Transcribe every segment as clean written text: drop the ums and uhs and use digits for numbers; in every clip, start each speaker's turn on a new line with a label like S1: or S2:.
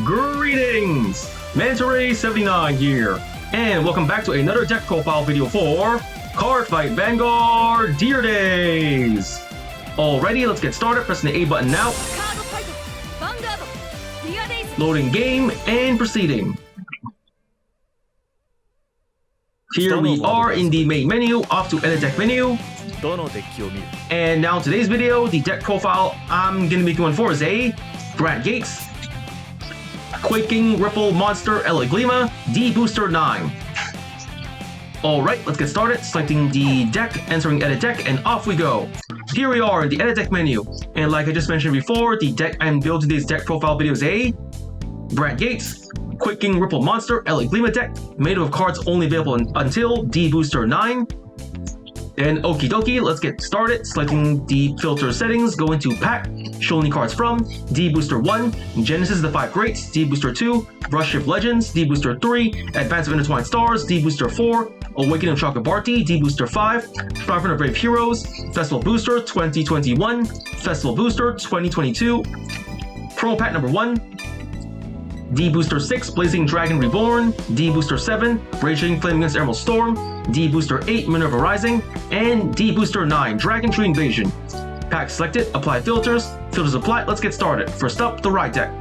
S1: Greetings! Mantare79 here, and welcome back to another deck profile video for Cardfight Vanguard Deer Days! Alrighty, let's get started. Pressing the A button now. Loading game and proceeding. Here we are in the main menu, off to edit deck menu. And now today's video, the deck profile I'm going to be going for is a Brandt Gates, Quaking Ripple Monster Eledglema, D-BT09. Alright, let's get started. Selecting the deck, entering edit deck, and off we go. Here we are in the edit deck menu. And like I just mentioned before, the deck I'm building today's deck profile video is a Brandt Gates, Quaking Ripple Monster Eledglema deck, made of cards only available until D-BT09. Then okie dokie, let's get started. Selecting the filter settings, go into pack, show only cards from D-BT1, Genesis of the 5 Greats, D-BT2, Rush of Legends, D-BT3, Advance of Intertwined Stars, D-BT4, Awakening of Chakrabarti, D-BT5, 500 Brave Heroes, Festival Booster 2021, Festival Booster 2022, Promo Pack number 1, D-BT6, Blazing Dragon Reborn, D-BT7, Raging Flame Against Emerald Storm, D-BT8, Minerva Rising, and D-BT9, Dragon Tree Invasion. Pack selected, apply filters, filters applied, let's get started. First up, the ride deck.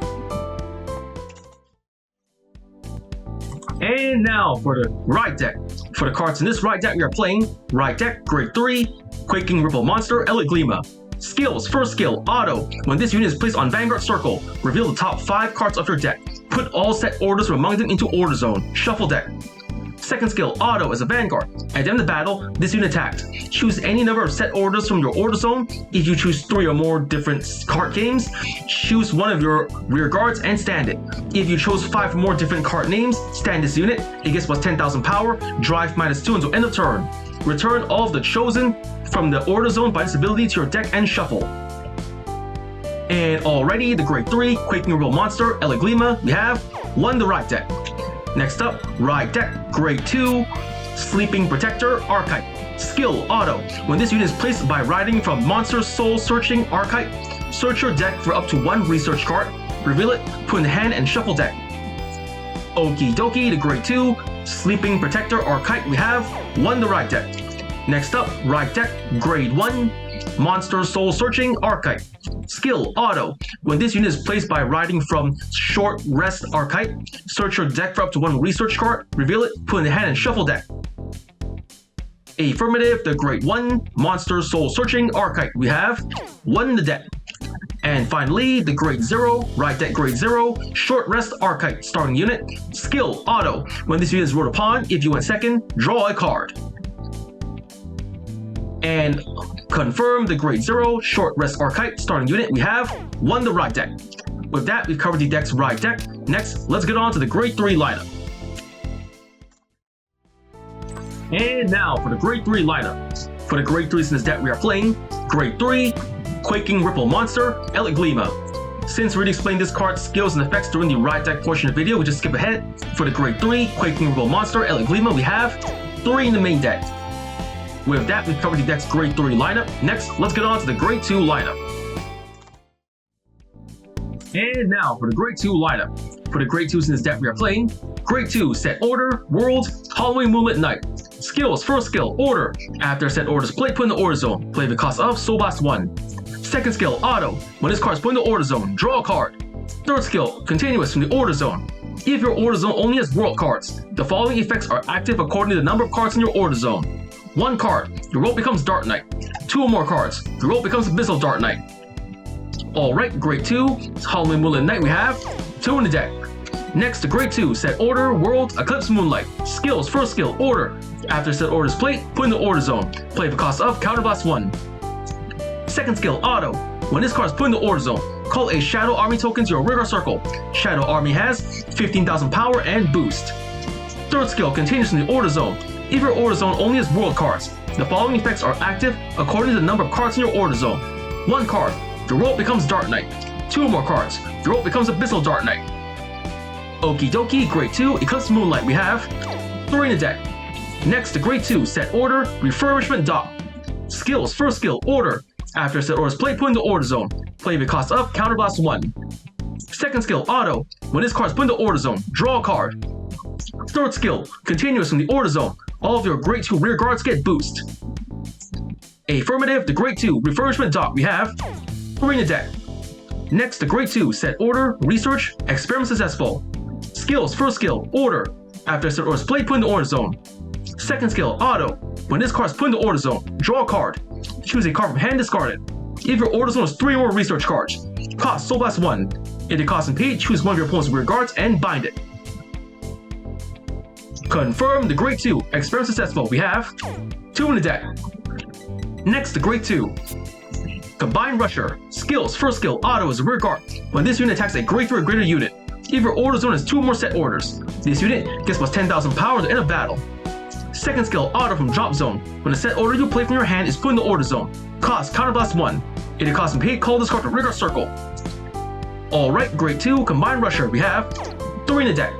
S1: And now for the ride deck. For the cards in this ride deck, we are playing Ride Deck, Grade 3, Quaking Ripple Monster, Eledglema. Skills, first skill, auto. When this unit is placed on Vanguard Circle, reveal the top 5 cards of your deck. Put all set orders from among them into Order Zone. Shuffle deck. Second skill, auto. As a Vanguard, at the end of the battle, this unit attacked. Choose any number of set orders from your Order Zone. If you choose 3 or more different card games, choose one of your rear guards and stand it. If you chose 5 or more different card names, stand this unit. It gets plus 10,000 power, drive -2 until end of turn. Return all of the chosen from the Order Zone by this ability to your deck and shuffle. And already, the Grade 3 Quaking Ripple Monster Eledglema, we have won the Ride Deck. Next up, Ride Deck, Grade 2, Sleeping Protector Archetype. Skill, auto. When this unit is placed by riding from Monster Soul Searching Archetype, search your deck for up to 1 research card, reveal it, put in the hand, and shuffle deck. Okie dokie, the Grade 2, Sleeping Protector Archetype, we have won the Ride Deck. Next up, Ride Deck, Grade 1, Monster Soul Searching Archetype. Skill, auto. When this unit is placed by riding from Short Rest Archetype, search your deck for up to 1 research card, reveal it, put in the hand, and shuffle deck. Affirmative, the Grade 1, Monster Soul Searching Archetype, we have won the deck. And finally, the Grade 0, Ride Deck Grade 0, Short Rest Archetype starting unit. Skill, auto. When this unit is ruled upon, if you went second, draw a card. And confirm the Grade 0 Short Rest Archetype starting unit, we have won the Ride Deck. With that, we've covered the deck's Ride Deck. Next, let's get on to the Grade 3 lineup. And now for the Grade 3 lineup. For the Grade 3s in this deck we are playing, Grade 3, Quaking Ripple Monster, Eledglema. Since we already explained this card's skills and effects during the Ride Deck portion of the video, we just skip ahead. For the Grade 3, Quaking Ripple Monster, Eledglema, we have 3 in the main deck. With that, we've covered the deck's Grade 3 lineup. Next, let's get on to the Grade 2 lineup. And now for the Grade 2 lineup. For the Grade 2s in this deck we are playing, Grade 2, Set Order, World, Halloween Moonlit Night. Skills, first skill, Order. After set order is played, put in the Order Zone. Play the cost of Soul Blast 1. Second skill, Auto. When this card is put in the Order Zone, draw a card. Third skill, Continuous from the Order Zone. If your Order Zone only has World cards, the following effects are active according to the number of cards in your Order Zone. 1 card, your roll becomes Dark Knight. 2 or more cards, your roll becomes Abyssal Dark Knight. Alright, Grade 2, Halloween Moonlit Night, we have 2 in the deck. Next to Grade 2, Set Order, World, Eclipse Moonlight. Skills, first skill, Order. After set order is played, put in the Order Zone. Play the cost of Counterblast 1. Second skill, Auto. When this card is put in the Order Zone, call a Shadow Army token to your rear guard circle. Shadow Army has 15,000 power and boost. Third skill, Continuous in the Order Zone. If your Order Zone only has World cards, the following effects are active according to the number of cards in your Order Zone. 1 card, your roll becomes Dark Knight. 2 or more cards, your roll becomes Abyssal Dark Knight. Okie dokie, Grade 2, Eclipse Moonlight, we have 3 in the deck. Next to Grade 2, Set Order, Refurbishment Dock. Skills, first skill, Order. After set order is played, put in the Order Zone. Play the cost of Counterblast 1. Second skill, auto. When this card is put into order zone, draw a card. Third skill, continuous from the order zone. All of your grade 2 rear guards get boost. Affirmative, the grade 2 refurbishment dock. We have 3 in the deck. Next, the grade 2 set order, research, experiment successful. Skills, first skill, order. After set order is played, put into order zone. Second skill, auto. When this card is put into order zone, draw a card. Choose a card from hand, discard it. If your order zone is 3 more research cards, cost Soul Blast 1. If the cost and paid, choose one of your opponent's rear guards and bind it. Confirm the grade 2, experiment successful. We have 2 in the deck. Next, the grade 2. Combined Rusher. Skills, first skill, auto as a rear guard. When this unit attacks a grade 3 or greater unit, if your order zone has 2 more set orders, this unit gets plus 10,000 power at the end of battle. Second skill, auto from drop zone. When a set order you play from your hand is put in the order zone, cost counterblast 1. If the cost and paid, call this card to rear guard circle. Alright, grade 2, Combined Rusher. We have 3 in the deck.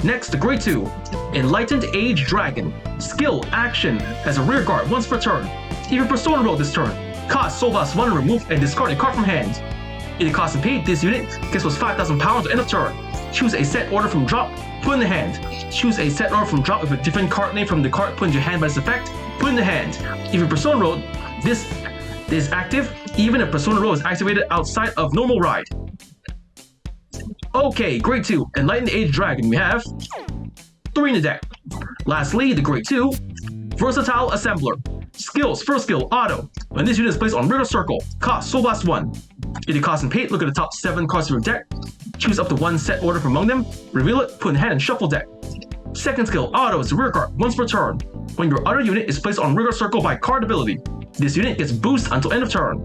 S1: Next, the grade 2. Enlightened Age Dragon. Skill, action, as a rear guard once per turn. If your Persona roll this turn, cost Soul Blast 1 to remove and discard a card from hand. If the cost and paid, this unit gets plus 5,000 power at the end of turn. Choose a set order from drop, put in the hand. Choose a set order from drop with a different card name from the card put in your hand by this effect, put in the hand. If your Persona roll, this is active, even if Persona roll is activated outside of normal ride. Okay, grade 2, Enlightened Age Dragon. We have 3 in the deck. Lastly, the grade 2, Versatile Assembler. Skills, first skill, auto. When this unit is placed on rear circle, cost Soul Blast 1. If the cost and paid, look at the top 7 cards of your deck. Choose up to 1 set order from among them, reveal it, put in hand, and shuffle deck. Second skill, auto is a rear guard once per turn. When your other unit is placed on rear circle by card ability, this unit gets boost until end of turn.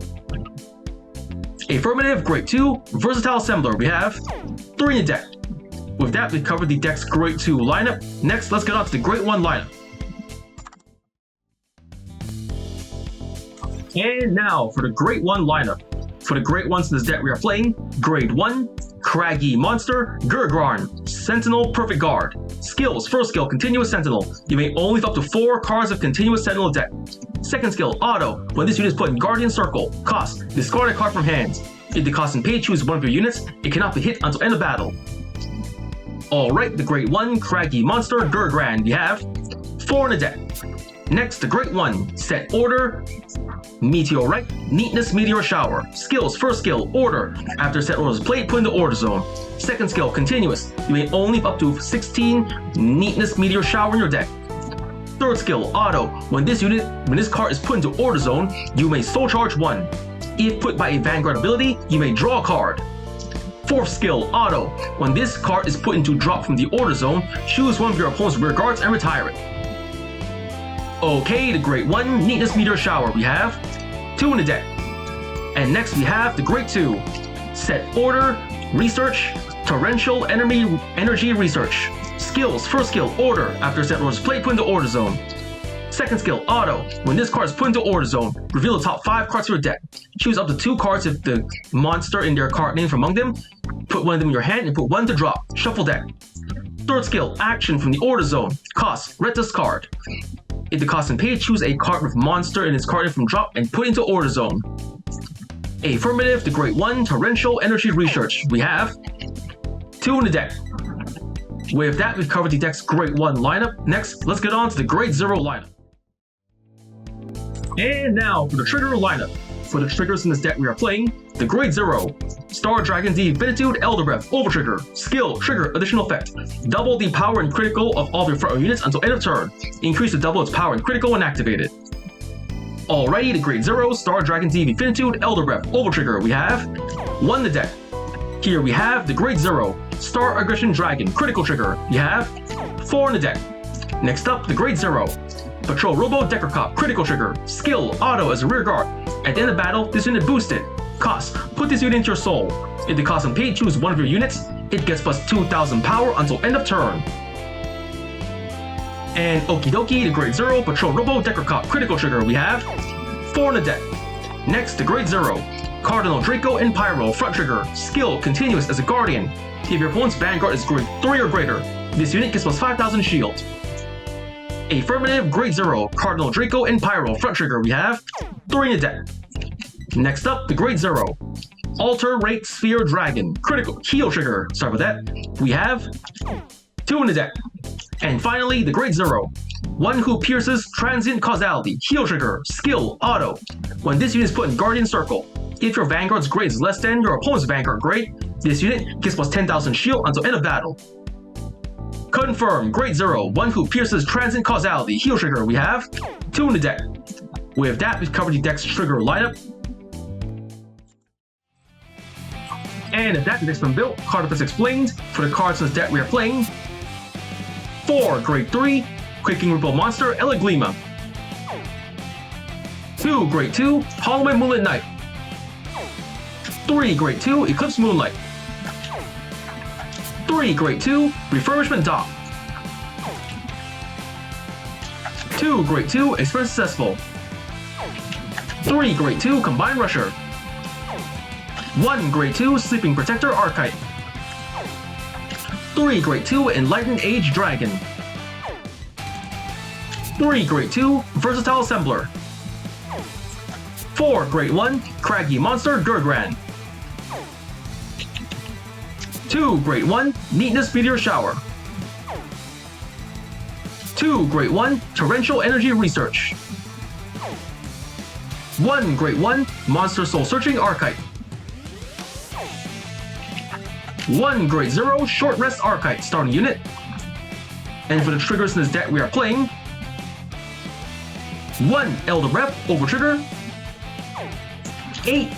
S1: Affirmative, grade 2, Versatile Assembler. We have 3 in the deck. With that, we've covered the deck's grade 2 lineup. Next, let's get on to the grade 1 lineup. And now for the grade 1 lineup. For the grade 1s in this deck we are playing, grade 1, Craggy Monster, Gurgron, Sentinel Perfect Guard. Skills, first skill, Continuous Sentinel. You may only have up to 4 cards of Continuous Sentinel deck. Second skill, auto. When this unit is put in Guardian Circle, cost, discard a card from hand. If the cost and pay, choose one of your units. It cannot be hit until end of battle. Alright, the grade 1, Craggy Monster, Gurgron. We have 4 in the deck. Next, the grade 1, set order, Meteorite, Neatness Meteor Shower. Skills, first skill, order. After set order is played, put in the order zone. Second skill, continuous. You may only have up to 16 Neatness Meteor Shower in your deck. Third skill, auto. When this card is put into order zone, you may soul charge 1. If put by a Vanguard ability, you may draw a card. Fourth skill, auto. When this card is put into drop from the order zone, choose one of your opponent's rear guards and retire it. Okay, the grade 1, Neatness Meteor Shower. We have 2 in the deck. And next we have the grade 2, set order, research, torrential energy research. Skills, first skill, order. After set order is played, put into order zone. Second skill, auto. When this card is put into order zone, reveal the top 5 cards of your deck. Choose up to 2 cards if the monster in their card name from among them. Put one of them in your hand and put 1 to drop. Shuffle deck. Third skill, action from the order zone. Cost, red discard. If the cost and pay, choose a card with monster in its card name from drop and put into order zone. Affirmative, the grade 1, torrential energy research. We have 2 in the deck. With that, we've covered the deck's grade 1 lineup. Next, let's get on to the grade 0 lineup. And now for the trigger lineup. For the triggers in this deck we are playing, the grade 0, Star Dragon D-BT09 Elder Breath, Overtrigger. Skill, trigger, additional effect. Double the power and critical of all of your front row units until end of turn. Increase the double its power and critical when activated. Alrighty, the grade 0, Star Dragon D-BT09 Elder Breath, Overtrigger. We have 1 in the deck. Here we have the grade 0, Star Aggression Dragon, critical trigger. We have 4 in the deck. Next up, the grade 0, Patrol Robo Decker Cop, critical trigger. Skill, auto as a rear guard. At the end of battle, this unit boosted. Cost, put this unit into your soul. If the cost and pay, choose one of your units. It gets plus 2,000 power until end of turn. And okie dokie, the grade 0, Patrol Robo Decker Cop, critical trigger. We have 4 in the deck. Next, the grade 0, Cardinal Draco and Pyro, front trigger. Skill, continuous as a guardian. If your opponent's Vanguard is grade 3 or greater, this unit gets plus 5,000 shield. Affirmative, grade 0, Cardinal Draco and Pyro, front trigger. We have 3 in the deck. Next up, the Grade 0. Alter Rate Sphere Dragon. Critical heal trigger. Sorry about that. We have 2 in the deck. And finally, the Grade 0. One who pierces transient causality. Heal trigger. Skill. Auto. When this unit is put in Guardian Circle, if your Vanguard's grade is less than your opponent's Vanguard grade, this unit gets plus 10,000 shield until end of battle. Confirm. Grade 0. One who pierces transient causality. Heal trigger. We have 2 in the deck. With that, we've covered the deck's trigger lineup. And that's the deck's been built. Cardfight explained. For the cards in this deck we are playing: 4 Grade 3 Quaking Ripple Monster Eledglema, 2 Grade 2 Holloway Moonlit Knight, 3 Grade 2 Eclipse Moonlight, 3 Grade 2 Refurbishment Dock, 2 Grade 2 Express Successful, 3 Grade 2 Combined Rusher, 1 Grade 2 Sleeping Protector Archetype, 3 Grade 2 Enlightened Age Dragon, 3 Grade 2 Versatile Assembler, 4 Grade 1 Craggy Monster Gurgran, 2 Grade 1 Neatness Meteor Shower, 2 Grade 1 Torrential Energy Research, 1 Grade 1 Monster Soul Searching Archetype, 1 Grade 0 Short Rest Archetype starting unit. And for the triggers in this deck we are playing: 1 Elder Rep over trigger, 8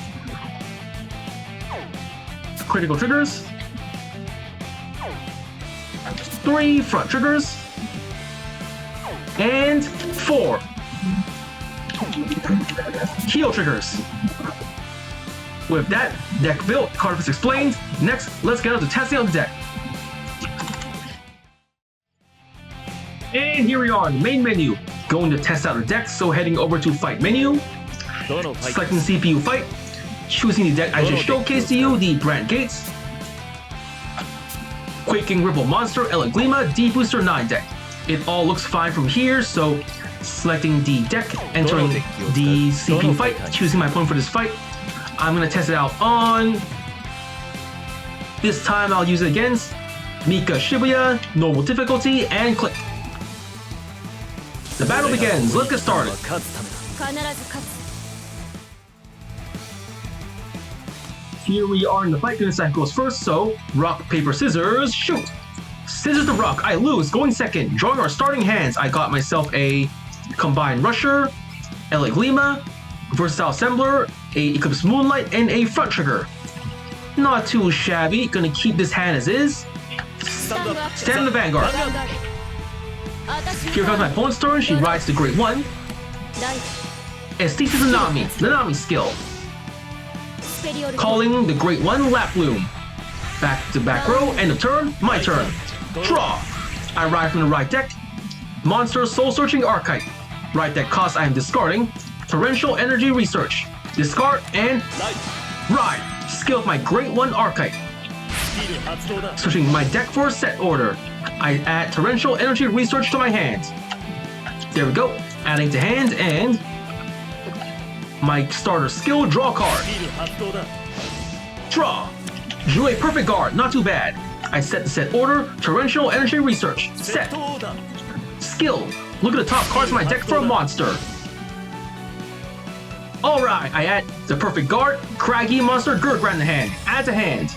S1: critical triggers, 3 front triggers, and 4 heal triggers. With that deck built, Cardfight explained. Next, let's get on to testing out the deck. And here we are in the main menu, going to test out the deck. So heading over to Fight menu, selecting CPU Fight, choosing the deck I just showcased to you, the Brandt Gates, Quaking Ripple Monster Eledglema D-BT09 deck. It all looks fine from here, so selecting the deck, entering the CPU Fight, choosing my opponent for this fight. I'm going to test it out on... This time I'll use it against Mika Shibuya, normal difficulty, and click. The battle begins. Let's get started. Here we are in the fight. Gunasai goes first, so rock, paper, scissors, shoot. Scissors to rock. I lose. Going second. Drawing our starting hands. I got myself a Combined Rusher, Eledglema, Versatile Assembler, a Eclipse Moonlight, and a front trigger. Not too shabby. Gonna keep this hand as is. Stand in the Vanguard. Here comes my opponent's turn. She rides the Grade 1. Esthesis Nanami. Nanami skill. Calling the Grade 1 Lap Loom. Back to back row. End of turn. My turn. Draw. I ride from the right deck. Monster Soul Searching Archetype. Right deck cost I am discarding. Torrential Energy Research. Discard and ride. Skill of my Grade 1 Archetype. Switching my deck for a set order. I add Torrential Energy Research to my hand. There we go. Adding to hand and my starter skill, draw card. Draw. Drew a perfect guard, not too bad. I set the set order, Torrential Energy Research. Set. Skill. Look at the top cards in my deck for a monster. Alright, I add the perfect guard, Craggy Monster Gurgran in the hand. Add to hand.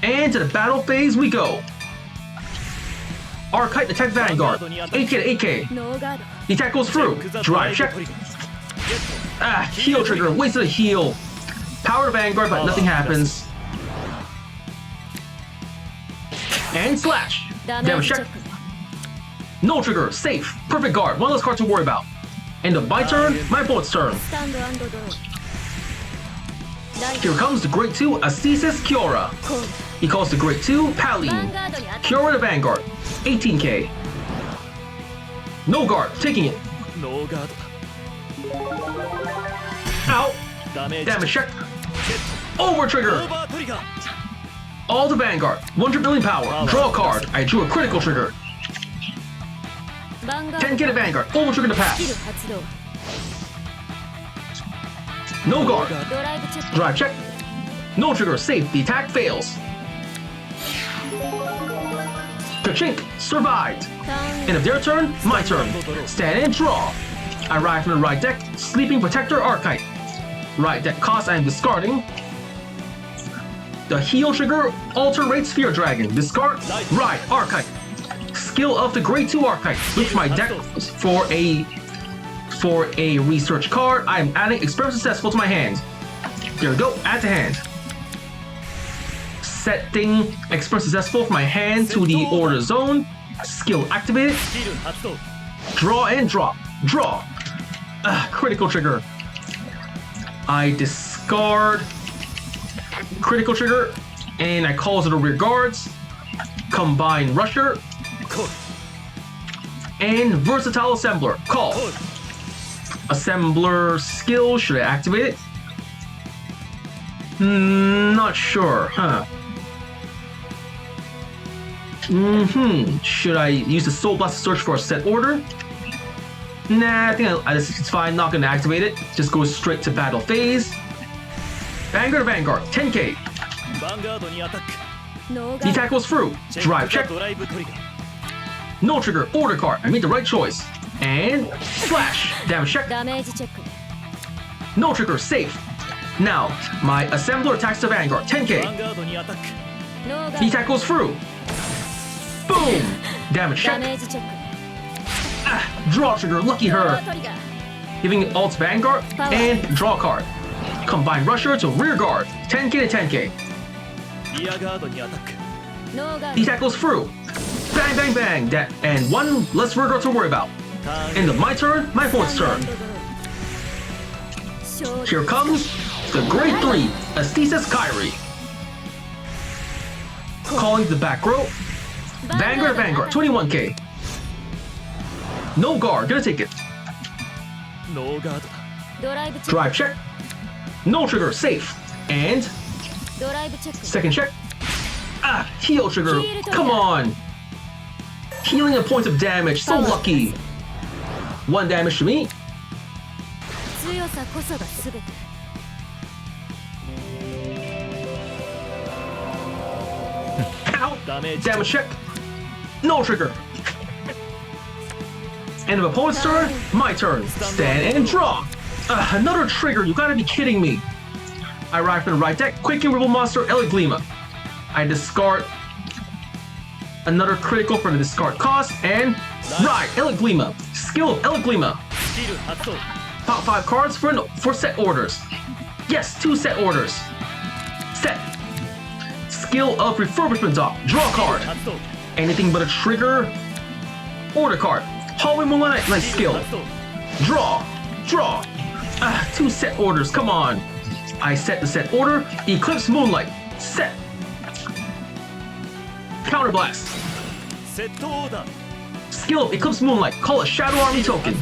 S1: And to the battle phase we go. Archetype attack Vanguard. 8k to 8k. The attack goes through. Drive check. Heal trigger. Wasted a heal. Power to Vanguard, but nothing happens. And slash. Damage check. No trigger. Safe. Perfect guard. One less card to worry about. End of my turn. My opponent's turn. Here comes the Grade 2 Ascesis Kiora. He calls the Grade 2 Paline. Kiora the Vanguard. 18k. No guard. Taking it. Out. Damage check. Over trigger. All to Vanguard. 100 million power. Draw a card. I drew a critical trigger. 10k to Vanguard. Over trigger to pass. No guard. Drive check. No trigger, safe. The attack fails. Kachink, survived. End of their turn, my turn. Stand and draw. I arrive from the right deck, Sleeping Protector Archetype. Right deck cost I am discarding. The heal trigger, Alter Rate Sphere Dragon. Discard, Ride, Archetype. Skill of the Grade 2 Archetype. Switch my deck for a research card. I am adding Experiment Successful to my hand. There we go, add to hand. Setting Experiment Successful from my hand to the order zone. Skill activated. Draw and drop. Draw. Critical trigger. I discard critical trigger and I call to the rear guards. Combine Rusher. And Versatile Assembler. Call. Assembler skill. Should I activate it? Not sure, huh? Should I use the Soul Blast to search for a set order? Nah, I think it's fine. Not gonna activate it. Just go straight to battle phase. Vanguard, 10k. The attack goes through. Drive check. No trigger, order card. I made the right choice. And slash. Damage check. No trigger, safe. Now, my assembler attacks the Vanguard. 10k. The attack goes through. Boom! Damage check. Draw trigger, lucky her. Giving alt Vanguard and draw card. Combine Rusher to rear guard. 10k to 10k. The attack goes through. Bang, bang, bang. And one less rear guard to worry about. End of my turn, my opponent's turn. Here comes the Grade 3 Aesthesis Kyrie. Calling the back row. Vanguard, 21k. No guard, gonna take it. Drive check. No trigger, safe. And second check. Heal trigger. Come on. Healing a point of damage, so lucky. 1 damage to me. Ow. Damage check. No trigger. End of opponent's turn, my turn. Stand and draw. Another trigger, you gotta be kidding me. I arrive from the right deck, Quaking Rebel Monster Eledglema. I discard another critical for the discard cost, and ride Eledglema. Skill of Eledglema. Pop 5 cards for set orders. Yes, 2 set orders. Set. Skill of Refurbishment Dock. Draw card. Anything but a trigger. Order card. Hallway Moonlight Night skill. Draw. Draw. 2 set orders, come on. I set the set order. Eclipse Moonlight. Set. Counterblast. Skill of Eclipse Moonlight. Call a Shadow Army token.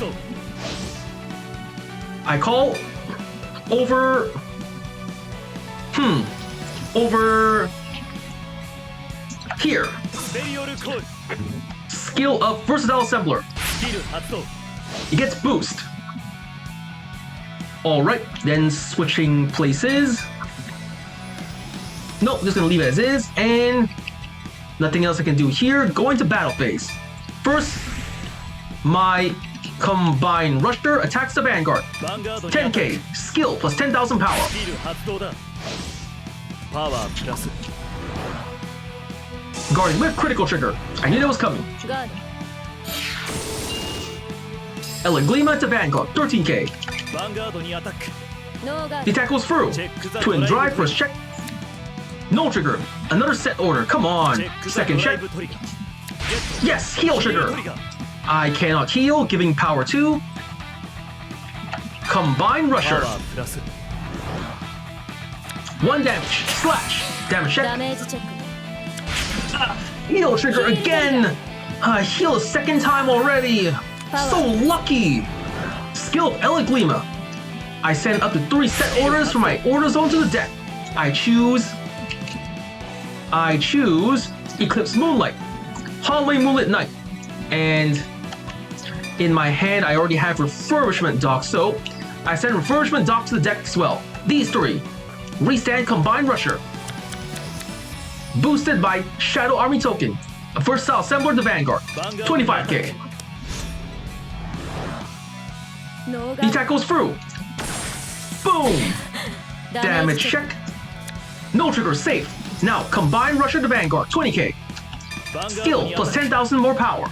S1: I call over... Over... Here. Skill of Versatile Assembler. It gets boost. Alright, then switching places. Nope, just gonna leave it as is, and nothing else I can do here. Going to battle phase. First, my Combine Rusher attacks the Vanguard. 10k, skill plus 10,000 power. Guarding with critical trigger. I knew that was coming. Eledglema to Vanguard, 13k. The attack goes through. Twin drive, first check. No trigger. Another set order, come on. Second check. Yes, heal trigger. I cannot heal, giving power 2. Combine Rusher. 1 damage. Slash. Damage check. Heal trigger again. Heal a second time already. So lucky. Skill of Eledglema. I send up to 3 set orders from my order zone to the deck. I choose Eclipse Moonlight, Hallway Moonlit Night, and in my hand I already have Refurbishment Dock, so I send Refurbishment Dock to the deck as well. These three. Restand Combined Rusher. Boosted by Shadow Army Token. A versatile assembler to Vanguard. 25k. The attack goes through. Boom! Damage check. No trigger, safe. Now, Combined Rusher to Vanguard. 20k. Skill plus 10,000 more power.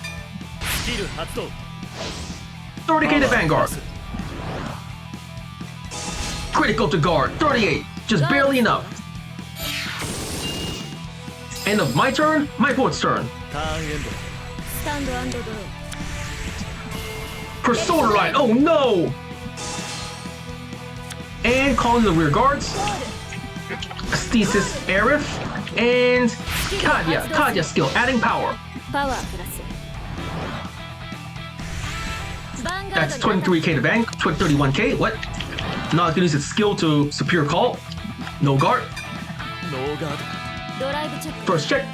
S1: 30k to Vanguard. Critical to guard. 38. Just barely enough. End of my turn, my opponent's turn. Persona Ride, oh no! And calling the rear guards. Stasis Aerith. And Kadya skill, adding power. That's 23k to bank, 31k, what? Not gonna use its skill to superior call. No guard. First check.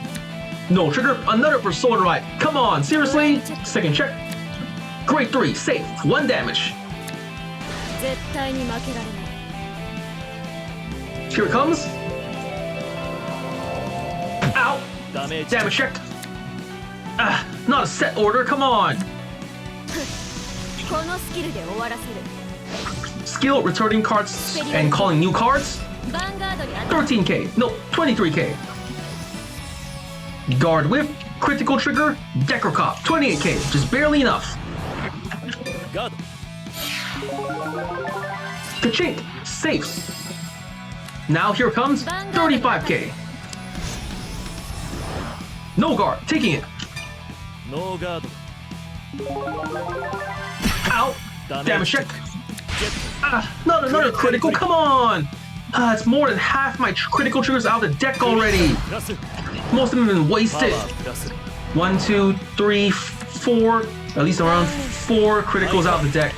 S1: No trigger. Another Persona Ride. Come on, seriously? Second check. Grade 3, safe. 1 damage. Here it comes. Ow. Damage check. Not a set order, come on. Skill returning cards and calling new cards. 13k. No, 23k. Guard Whip, critical trigger, Decker Cop, 28k, just barely enough. Ka-chink, safe. Now here comes 35k. No guard, taking it. Ow, damage check. Not another critical, come on. It's more than half my critical triggers out of the deck already. Most of them have been wasted. 1, 2, 3, 4, at least around 4 criticals out of the deck.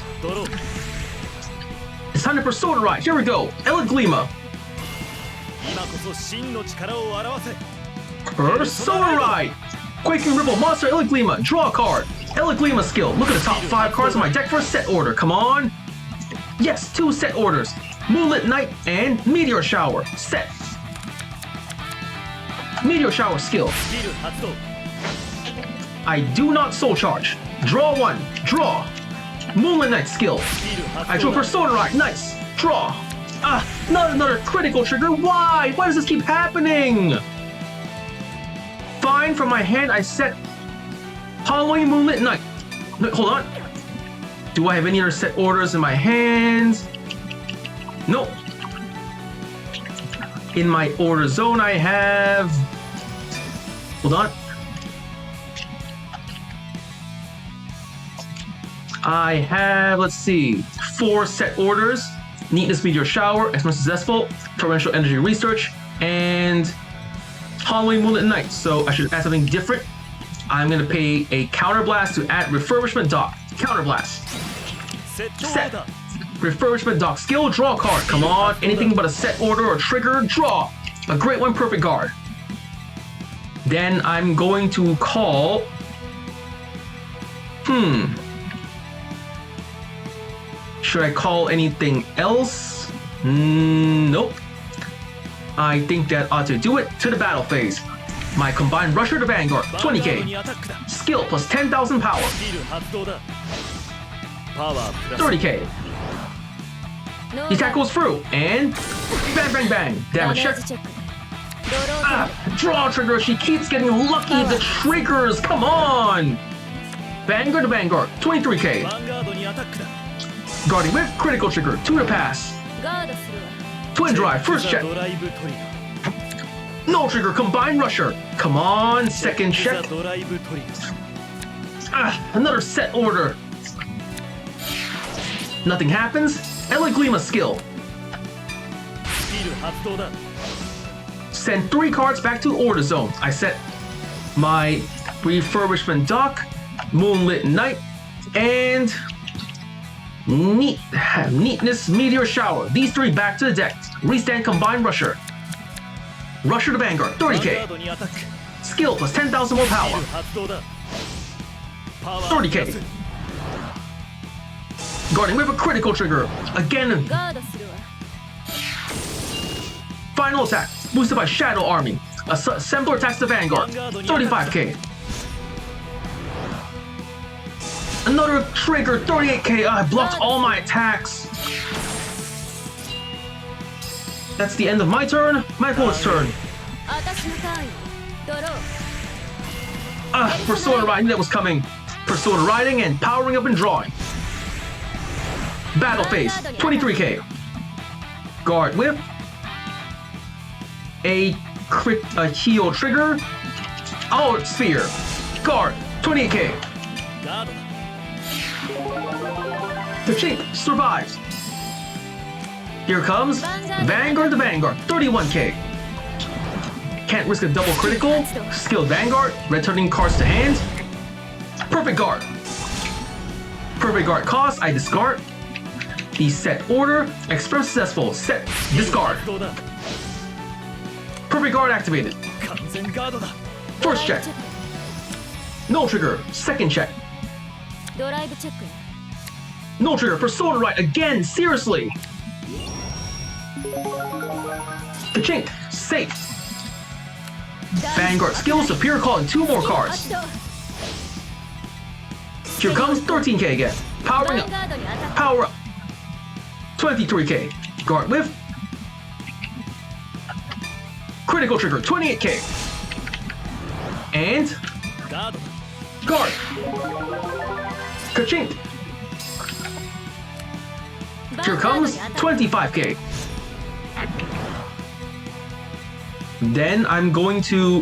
S1: It's time to Persona Ride. Here we go. Eledglema. Persona Ride. Quaking Ripple Monster Eledglema. Draw a card. Eledglema skill. Look at the top 5 cards on my deck for a set order. Come on. Yes, 2 set orders. Moonlit Night and Meteor Shower. Set. Meteor Shower skill. I do not soul charge. Draw 1. Draw. Moonlit Night skill. I drew Persona Ride. Nice. Draw. Not another critical trigger. Why? Why does this keep happening? Fine, from my hand I set Halloween Moonlit Night. No, hold on. Do I have any other set orders in my hands? Nope. In my order zone I have... Hold on. I have, let's see, 4 set orders. Neatness Meteor Shower, Express Zestful, Torrential Energy Research, and Halloween Moonlit Night. So I should add something different. I'm gonna pay a Counterblast to add Refurbishment Dock. Counterblast. Set. Refurbishment Dock skill, draw a card. Come on, anything but a set order or trigger, draw. A Great One Perfect Guard. Then I'm going to call... Should I call anything else? Nope. I think that ought to do it to the battle phase. My Combined Rusher to Vanguard, 20k. Skill plus 10,000 power. 30k. The attack goes through, and bang, bang, bang. Damage check. Draw trigger. She keeps getting lucky with the triggers. Come on. Vanguard to Vanguard, 23k. Guarding Whip, critical trigger, 2 to pass. Twin Drive, first check. No trigger, Combined Rusher. Come on, second check. Another set order. Nothing happens. Eledglema skill. Send 3 cards back to order zone. I set my Refurbishment Dock, Moonlit Night, and Neatness Meteor Shower. These 3 back to the deck. Restand Combined Rusher. Rusher to Vanguard, 30k. Skill plus 10,000 more power. 30k. Guarding with a critical trigger. Again. Final attack. Boosted by Shadow Army. Assembler attacks the Vanguard. 35k. Another trigger. 38k. I blocked all my attacks. That's the end of my turn. My opponent's turn. Persona Riding that was coming. Persona Riding and powering up and drawing. Battle phase. 23k. Guard whip. A heal trigger. Oh, sphere. Guard. 28k. The Chink survives. Here comes Vanguard the Vanguard. 31k. Can't risk a double critical. Skilled Vanguard. Returning cards to hand. Perfect guard. Perfect guard cost. I discard. The set order. Express successful. Set. Discard. Perfect guard activated. First check. No trigger. Second check. No trigger. Persona Ride again. Seriously. The Chink. Safe. Vanguard skill. Superior calling 2 more cards. Here comes 13k again. Powering up. Power up. 23k. Guard whiff. Critical trigger. 28k. And guard. Ka-chink. Here comes 25k. Then I'm going to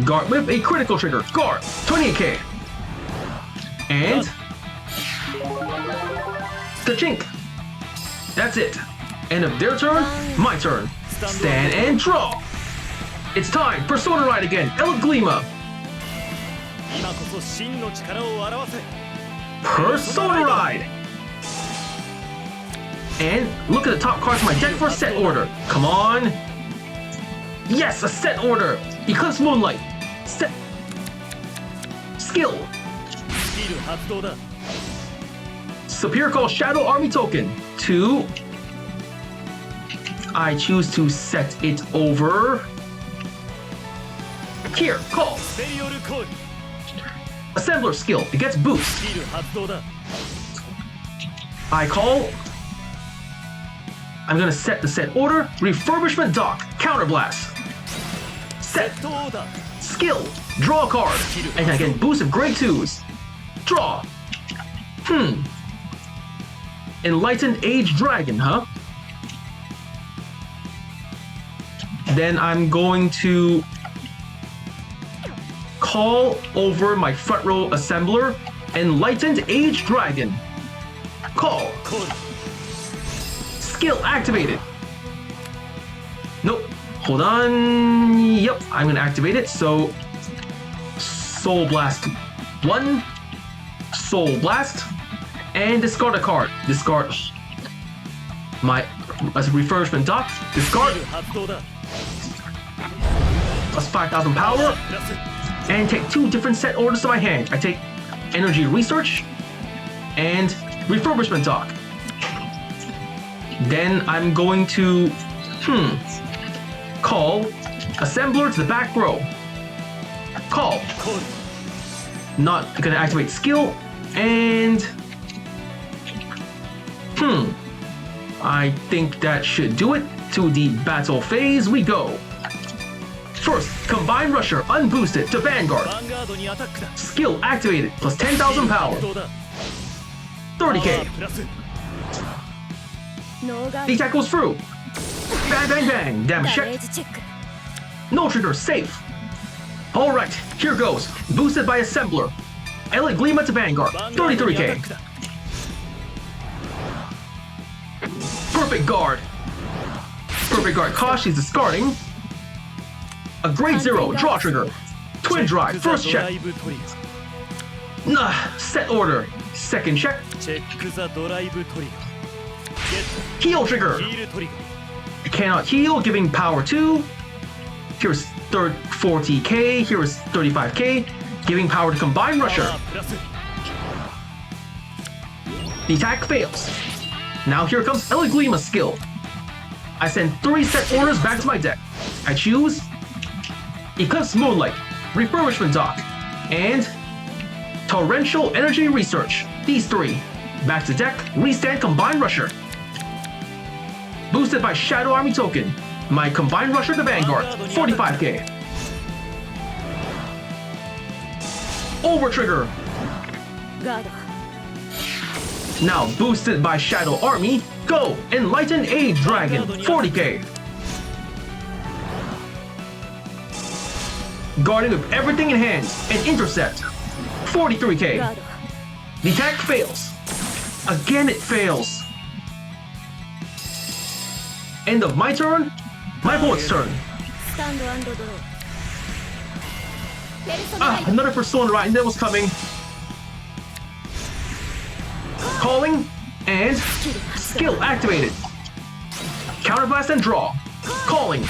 S1: guard with a critical trigger. Guard. 28k. And ka-chink. That's it. End of their turn. My turn. Stand and draw. It's time. Persona Ride again. Eledglema. Persona Ride. And look at the top cards of my deck for a set order. Come on. Yes, a set order. Eclipse Moonlight. Set. Skill. Superior Call Shadow Army token. 2. I choose to set it over. Here, call. Assembler skill. It gets boost. I call. I'm gonna set the set order. Refurbishment dock. Counterblast. Set. Skill. Draw a card. And I get boost of grade 2s. Draw. Enlightened Age Dragon, huh? Then I'm going to call over my front row assembler. Enlightened Age Dragon. Call. Skill activated. Nope. Hold on. Yep, I'm gonna activate it. So, Soul Blast 1, Soul Blast, and discard a card. Discard my refurbishment dock. Discard. Plus 5,000 power, and take 2 different set orders to my hand. I take Energy Research and Refurbishment Dock. Then I'm going to call Assembler to the back row. Call. Not gonna activate skill, and I think that should do it. To the battle phase we go. First, Combine Rusher unboosted to Vanguard. Skill activated, plus 10,000 power. 30k. The attack goes through. Bang, bang, bang. Damage check. No trigger, safe. Alright, here goes. Boosted by Assembler. Eledglema to Vanguard. 33k. Perfect guard. Perfect guard cost, she's discarding. A grade 0, draw trigger. Twin drive, first check. Set order. Second check. Heal trigger. Cannot heal, giving power 2. Here's 40k, here's 35k, giving power to Combine Rusher. The attack fails. Now here comes Eledglema's skill. I send 3 set orders back to my deck. I choose Eclipse Moonlight, Refurbishment Dock, and Torrential Energy Research. These 3. Back to deck, restand Combined Rusher. Boosted by Shadow Army token. My Combined Rusher to Vanguard, 45k. Over Trigger. Now boosted by Shadow Army, go! Enlighten a Dragon, 40k. Guarding with everything in hand, and Intercept, 43k. The attack fails. Again it fails. End of my turn, my opponent's turn. Another Persona right, that was coming. Calling, and skill activated. Counterblast and draw. Calling.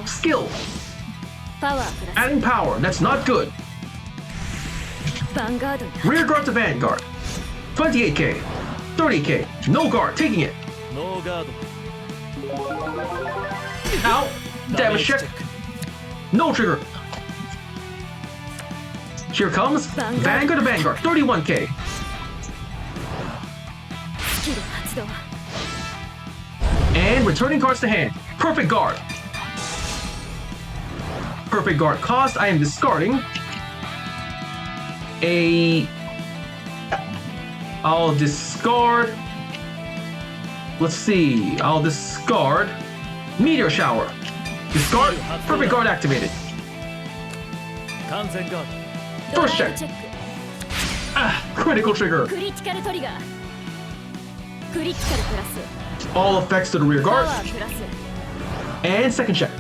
S1: Skill. Adding power, that's not good. Rear guard to Vanguard. 28k. 30k. No guard, taking it. Out. Damage check. No trigger. Here comes Vanguard to Vanguard. 31k. And returning cards to hand. Perfect Guard. Perfect Guard cost, I am discarding I'll discard, let's see, I'll discard Meteor Shower. Discard, Perfect Guard activated. First check. Critical trigger. All effects to the rear guard. And second check.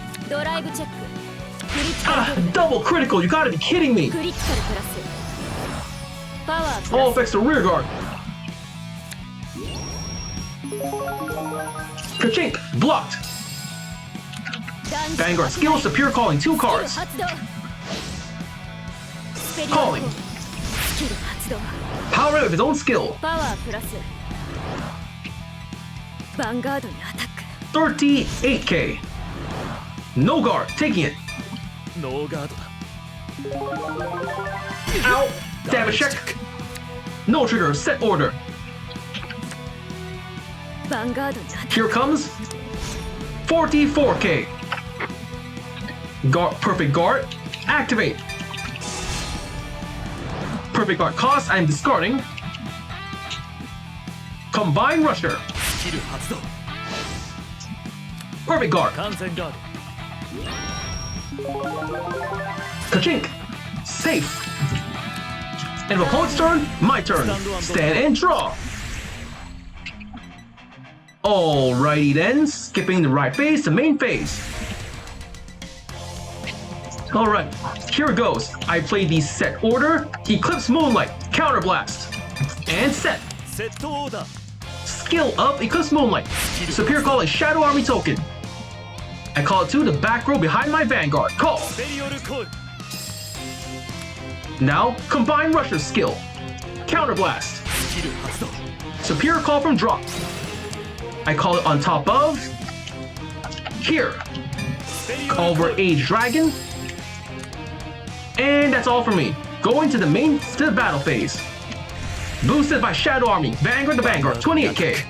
S1: Double critical, you gotta be kidding me. All effects to rear guard. Kachink, blocked. Vanguard skills to pure calling 2 cards. Calling. Power of his own skill. 38k. No guard, taking it. Ow! Damage check. No trigger, set order. Here comes 44k. Guard, perfect guard. Activate. Perfect guard cost, I am discarding. Combined Rusher. Perfect guard. Kachink. Safe. And if opponent's turn, my turn. Stand and draw. Alrighty then, skipping the right phase to main phase. Alright, here it goes. I play the set order, Eclipse Moonlight, Counterblast, and set. Skill up Eclipse Moonlight. Superior call a Shadow Army token. I call it to the back row behind my Vanguard. Call. Now, Combined Rusher skill. Counterblast. Superior call from drop. I call it on top of. Here. Overage Dragon. And that's all for me. Going to the battle phase. Boosted by Shadow Army, Vanguard to Vanguard, 28k.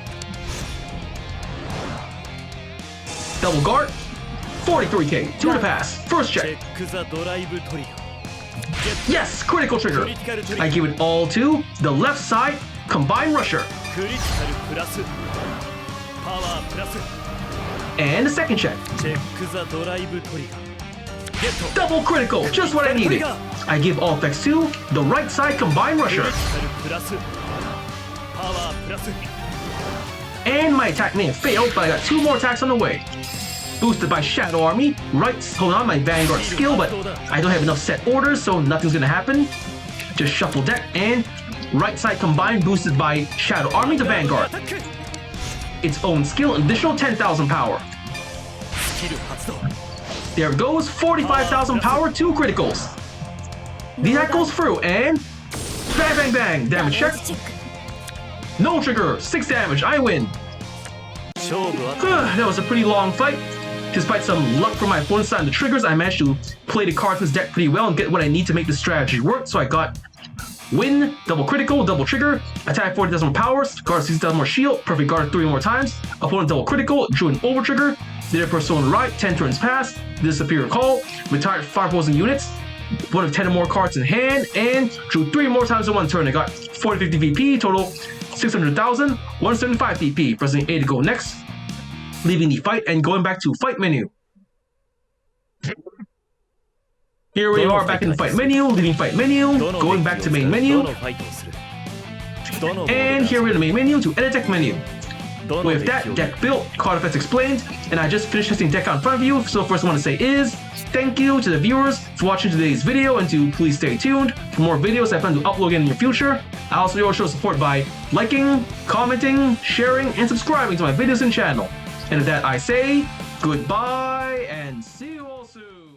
S1: Double guard, 43k, 2 to pass, first check. Yes, critical trigger. I give it all to the left side, Combined Rusher. And the second check. Double critical, just what I needed. I give all effects to the right side Combined Rusher. And my attack may have failed, but I got 2 more attacks on the way. Boosted by Shadow Army, hold on my Vanguard skill, but I don't have enough set orders, so nothing's gonna happen. Just shuffle deck, and right side combined boosted by Shadow Army to Vanguard. Its own skill, additional 10,000 power. There it goes, 45,000 power, 2 criticals. The attack goes through, and bang, bang, bang, damage check. No trigger, 6 damage, I win. That was a pretty long fight. Despite some luck from my opponent's side on the triggers, I managed to play the cards in this deck pretty well and get what I need to make the strategy work. So I got win, double critical, double trigger, attack 40,000 powers, guard 60,000 more shield, perfect guard 3 more times, opponent double critical, drew an over trigger, did a persona right, 10 turns passed, did a superior call, retired 5 opposing units, one of 10 or more cards in hand, and drew 3 more times in 1 turn. I got 40-50 VP, total 600,000, 175 VP, pressing A to go next, leaving the fight and going back to fight menu. Here we are back in the fight menu, leaving fight menu, going back to main menu, and here we're in the main menu to edit deck menu. With that, deck built, card effects explained, and I just finished testing deck out in front of you, so first I want to say is, thank you to the viewers for watching today's video, and to please stay tuned for more videos I plan to upload in the near future. I also will show support by liking, commenting, sharing, and subscribing to my videos and channel. And with that I say, goodbye, and see you all soon!